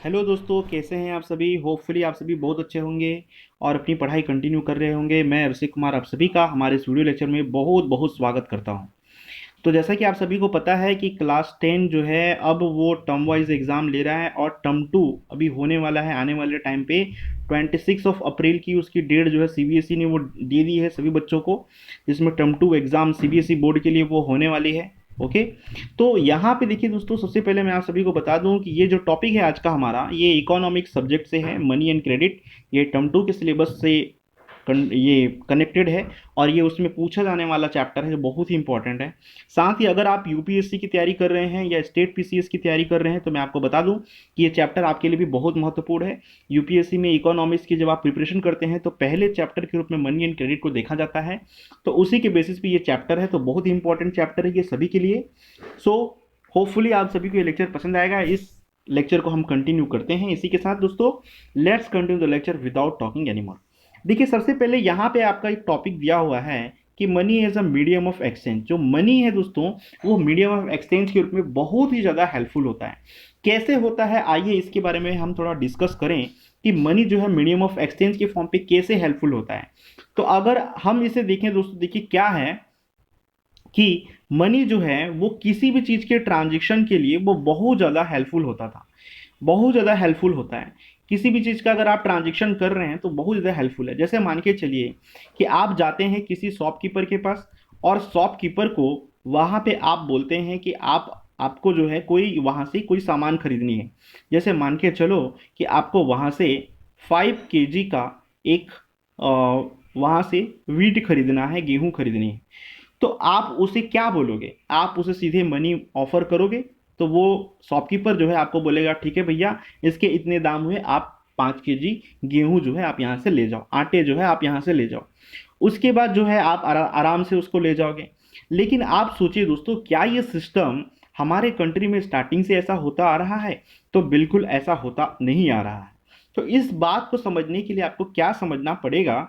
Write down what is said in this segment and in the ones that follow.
Hello दोस्तों, कैसे हैं आप सभी। होपफुली आप सभी बहुत अच्छे होंगे और अपनी पढ़ाई कंटिन्यू कर रहे होंगे। मैं अभिषेक कुमार आप सभी का हमारे इस वीडियो लेक्चर में बहुत बहुत स्वागत करता हूं। तो जैसा कि आप सभी को पता है कि क्लास 10 जो है अब वो टर्म वाइज एग्ज़ाम ले रहा है और टर्म 2 अभी होने वाला है आने वाले टाइम पे। 26 अप्रैल की उसकी डेट जो है सीबीएसई ने वो दे दी है सभी बच्चों को, जिसमें टर्म 2 एग्ज़ाम सीबीएसई बोर्ड के लिए वो होने वाली है। ओके। तो यहाँ पे देखिए दोस्तों, सबसे पहले मैं आप सभी को बता दूं कि ये जो टॉपिक है आज का हमारा, ये इकोनॉमिक्स सब्जेक्ट से है, मनी एंड क्रेडिट। ये टर्म 2 के सिलेबस से ये कनेक्टेड है और ये उसमें पूछा जाने वाला चैप्टर है जो बहुत ही इंपॉर्टेंट है। साथ ही अगर आप यूपीएससी की तैयारी कर रहे हैं या स्टेट पीसीएस की तैयारी कर रहे हैं तो मैं आपको बता दूं कि ये चैप्टर आपके लिए भी बहुत महत्वपूर्ण है। यूपीएससी में इकोनॉमिक्स की जब आप प्रिपरेशन करते हैं तो पहले चैप्टर के रूप में मनी एंड क्रेडिट को देखा जाता है, तो उसी के बेसिस पे ये चैप्टर है, तो बहुत ही इंपॉर्टेंट चैप्टर है ये सभी के लिए। सो होपफुली आप सभी को ये लेक्चर पसंद आएगा। इस लेक्चर को हम कंटिन्यू करते हैं इसी के साथ। दोस्तों, let's continue the lecture without talking anymore. देखिए, सबसे पहले यहाँ पे आपका एक टॉपिक दिया हुआ है कि money as a medium of exchange. जो मनी है दोस्तों, वो मीडियम ऑफ एक्सचेंज के रूप में बहुत ही ज़्यादा हेल्पफुल होता है। कैसे होता है, आइए इसके बारे में हम थोड़ा डिस्कस करें कि मनी जो है मीडियम ऑफ एक्सचेंज के फॉर्म पे कैसे हेल्पफुल होता है। तो अगर हम इसे देखें दोस्तों, देखिए क्या है कि मनी जो है वो किसी भी चीज़ के ट्रांजेक्शन के लिए वो बहुत ज़्यादा हेल्पफुल होता था, बहुत ज़्यादा हेल्पफुल होता है। किसी भी चीज़ का अगर आप ट्रांजेक्शन कर रहे हैं तो बहुत ज़्यादा हेल्पफुल है। जैसे मान के चलिए कि आप जाते हैं किसी शॉपकीपर के पास और शॉपकीपर को वहाँ पे आप बोलते हैं कि आपको जो है कोई वहाँ से कोई सामान खरीदनी है। जैसे मान के चलो कि आपको वहाँ से 5 kg का एक वहाँ से वीट खरीदना है, गेहूँ खरीदनी है। तो आप उसे क्या बोलोगे, आप उसे सीधे मनी ऑफर करोगे तो वो शॉपकीपर जो है आपको बोलेगा ठीक है भैया, इसके इतने दाम हुए, आप 5 kg गेहूं जो है आप यहाँ से ले जाओ, आटे जो है आप यहाँ से ले जाओ। उसके बाद जो है आप आराम से उसको ले जाओगे। लेकिन आप सोचिए दोस्तों, क्या ये सिस्टम हमारे कंट्री में स्टार्टिंग से ऐसा होता आ रहा है? तो बिल्कुल ऐसा होता नहीं आ रहा है। तो इस बात को समझने के लिए आपको क्या समझना पड़ेगा,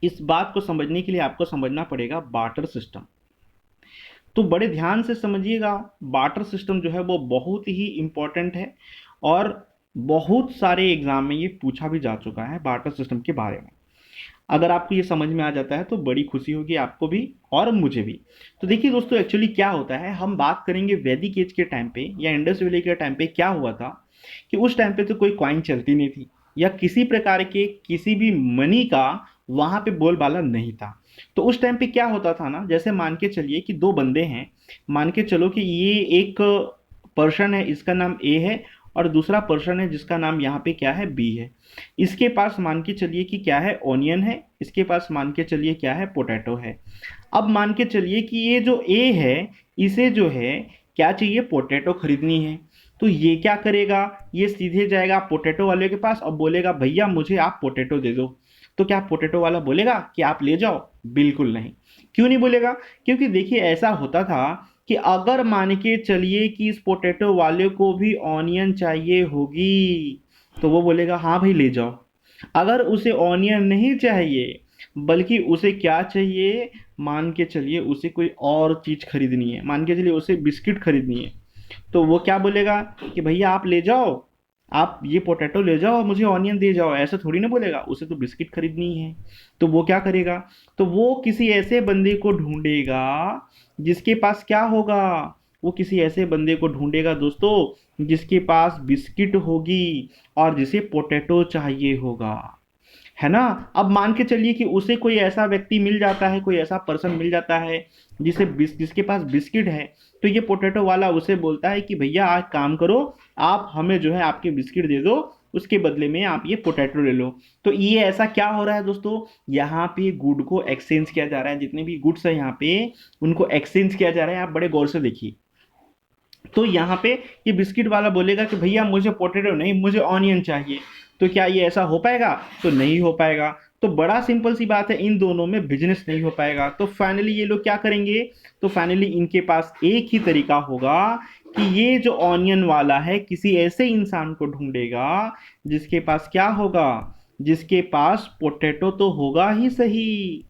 इस बात को समझने के लिए आपको समझना पड़ेगा बार्टर सिस्टम। तो बड़े ध्यान से समझिएगा, बार्टर सिस्टम जो है वो बहुत ही इंपॉर्टेंट है और बहुत सारे एग्जाम में ये पूछा भी जा चुका है बार्टर सिस्टम के बारे में। अगर आपको ये समझ में आ जाता है तो बड़ी खुशी होगी आपको भी और मुझे भी। तो देखिए दोस्तों, एक्चुअली क्या होता है, हम बात करेंगे वैदिक एज के टाइम पे या इंडस वैली के टाइम पे क्या हुआ था कि उस टाइम पे तो कोई कॉइन चलती नहीं थी या किसी प्रकार के किसी भी मनी का वहां पे बोलबाला नहीं था। तो उस टाइम पे क्या होता था ना, जैसे मान के चलिए कि दो बंदे हैं, मान के चलो कि ये एक पर्सन है, इसका नाम ए है, और दूसरा पर्सन है जिसका नाम यहाँ पे क्या है, बी है। इसके पास मान के चलिए कि क्या है, ऑनियन है, इसके पास मान के चलिए क्या है, पोटैटो है। अब मान के चलिए कि ये जो ए है, इसे जो है क्या चाहिए, पोटैटो खरीदनी है। तो ये क्या करेगा, ये सीधे जाएगा पोटैटो वाले के पास और बोलेगा भैया मुझे आप पोटैटो दे दो। तो क्या पोटैटो वाला बोलेगा कि आप ले जाओ? बिल्कुल नहीं। क्यों नहीं बोलेगा? क्योंकि देखिए ऐसा होता था कि अगर मान के चलिए कि इस पोटैटो वाले को भी ऑनियन चाहिए होगी तो वो बोलेगा हाँ भाई ले जाओ। अगर उसे ऑनियन नहीं चाहिए बल्कि उसे क्या चाहिए, मान के चलिए उसे कोई और चीज खरीदनी है, मान के चलिए उसे बिस्किट खरीदनी है, तो वो क्या बोलेगा कि भैया आप ले जाओ, आप ये पोटैटो ले जाओ और मुझे ऑनियन दे जाओ। ऐसा थोड़ी ना बोलेगा, उसे तो बिस्किट खरीदनी है। तो वो क्या करेगा, तो वो किसी ऐसे बंदे को ढूंढेगा जिसके पास क्या होगा, वो किसी ऐसे बंदे को ढूंढेगा दोस्तों जिसके पास बिस्किट होगी और जिसे पोटैटो चाहिए होगा, है ना। अब मान के चलिए कि उसे कोई ऐसा व्यक्ति मिल जाता है, कोई ऐसा पर्सन मिल जाता है जिसके पास बिस्किट है। तो ये पोटैटो वाला उसे बोलता है कि भैया आज काम करो, आप हमें जो है आपके बिस्किट दे दो, उसके बदले में आप ये पोटैटो ले लो। तो ये ऐसा क्या हो रहा है दोस्तों, यहाँ पे गुड को एक्सचेंज किया जा रहा है, जितने भी गुड्स है यहाँ पे उनको एक्सचेंज किया जा रहा है। आप बड़े गौर से देखिए। तो यहाँ पे ये बिस्किट वाला बोलेगा कि भैया मुझे पोटैटो नहीं, मुझे ऑनियन चाहिए। तो क्या ये ऐसा हो पाएगा? तो नहीं हो पाएगा। तो बड़ा सिंपल सी बात है, इन दोनों में बिजनेस नहीं हो पाएगा। तो फाइनली ये लोग क्या करेंगे, तो फाइनली इनके पास एक ही तरीका होगा कि ये जो ऑनियन वाला है किसी ऐसे इंसान को ढूंढेगा जिसके पास क्या होगा, जिसके पास पोटैटो तो होगा ही सही,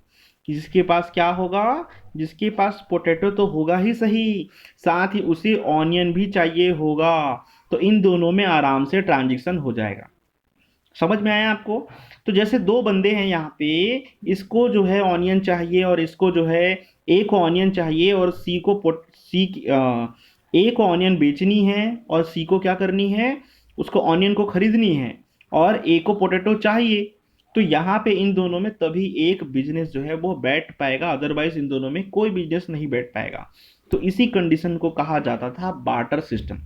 जिसके पास क्या होगा, जिसके पास पोटैटो तो होगा ही सही, साथ ही उसे ऑनियन भी चाहिए होगा। तो इन दोनों में आराम से ट्रांजिशन हो जाएगा। समझ में आया आपको? तो जैसे दो बंदे हैं यहाँ पे, इसको जो है ऑनियन चाहिए और इसको जो है ए को ऑनियन चाहिए, और ए को ऑनियन बेचनी है और सी को क्या करनी है, उसको ऑनियन को खरीदनी है, और ए को पोटैटो चाहिए। तो यहाँ पे इन दोनों में तभी एक बिजनेस जो है वो बैठ पाएगा, अदरवाइज इन दोनों में कोई बिजनेस नहीं बैठ पाएगा। तो इसी कंडीशन को कहा जाता था बार्टर सिस्टम।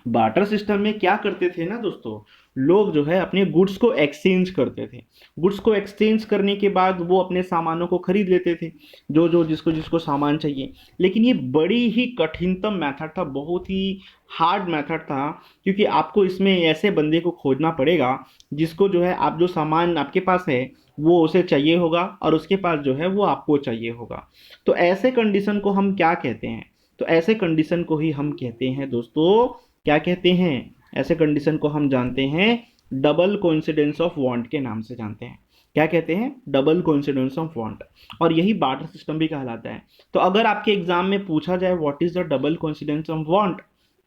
बार्टर सिस्टम में क्या करते थे ना दोस्तों, लोग जो है अपने गुड्स को एक्सचेंज करते थे। गुड्स को एक्सचेंज करने के बाद वो अपने सामानों को खरीद लेते थे, जो जो जिसको जिसको सामान चाहिए। लेकिन ये बड़ी ही कठिनतम मेथड था, बहुत ही हार्ड मेथड था, क्योंकि आपको इसमें ऐसे बंदे को खोजना पड़ेगा जिसको जो है आप जो सामान आपके पास है वो उसे चाहिए होगा, और उसके पास जो है वो आपको चाहिए होगा। तो ऐसे कंडीशन को हम क्या कहते हैं? तो ऐसे कंडीशन को ही हम कहते हैं दोस्तों, क्या कहते हैं? ऐसे कंडीशन को हम जानते हैं डबल कोइंसिडेंस ऑफ वांट के नाम से जानते हैं। क्या कहते हैं? Double coincidence of want. और यही बार्टर सिस्टम भी कहलाता है। तो अगर आपके एग्जाम में पूछा जाए what is the double coincidence of want,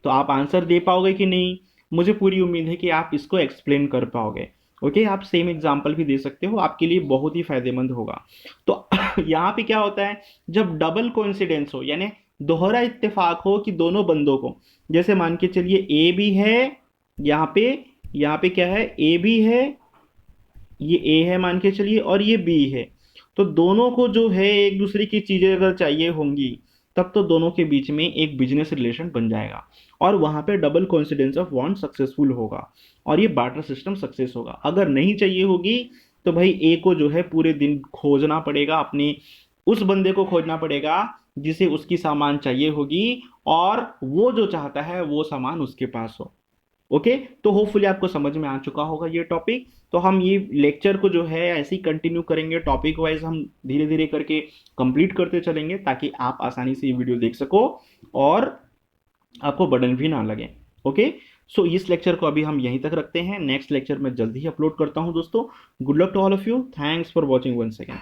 तो आप आंसर दे पाओगे कि नहीं? मुझे पूरी उम्मीद है कि आप इसको एक्सप्लेन कर पाओगे। ओके, आप सेम एग्जाम्पल भी दे सकते हो, आपके लिए बहुत ही फायदेमंद होगा। तो यहाँ पे क्या होता है, जब डबल कोइंसिडेंस हो, यानी दोहरा इत्तेफाक हो कि दोनों बंदों को, जैसे मान के चलिए ए भी है यहाँ पे क्या है, ए भी है, ये ए है मान के चलिए, और ये बी है। तो दोनों को जो है एक दूसरे की चीजें अगर चाहिए होंगी, तब तो दोनों के बीच में एक बिजनेस रिलेशन बन जाएगा, और वहां पे double coincidence of want successful होगा, और ये बार्टर सिस्टम सक्सेस होगा। अगर नहीं चाहिए होगी तो भाई ए को जो है पूरे दिन खोजना पड़ेगा, अपने उस बंदे को खोजना पड़ेगा जिसे उसकी सामान चाहिए होगी, और वो जो चाहता है वो सामान उसके पास हो। ओके, तो होपफुली आपको समझ में आ चुका होगा ये टॉपिक। तो हम ये लेक्चर को जो है ऐसे ही कंटिन्यू करेंगे, टॉपिक वाइज हम धीरे धीरे करके कंप्लीट करते चलेंगे, ताकि आप आसानी से ये वीडियो देख सको और आपको बर्डन भी ना लगे। ओके, सो इस लेक्चर को अभी हम यहीं तक रखते हैं, नेक्स्ट लेक्चर में जल्दी ही अपलोड करता हूं दोस्तों। Good luck to all of you, thanks for watching one second.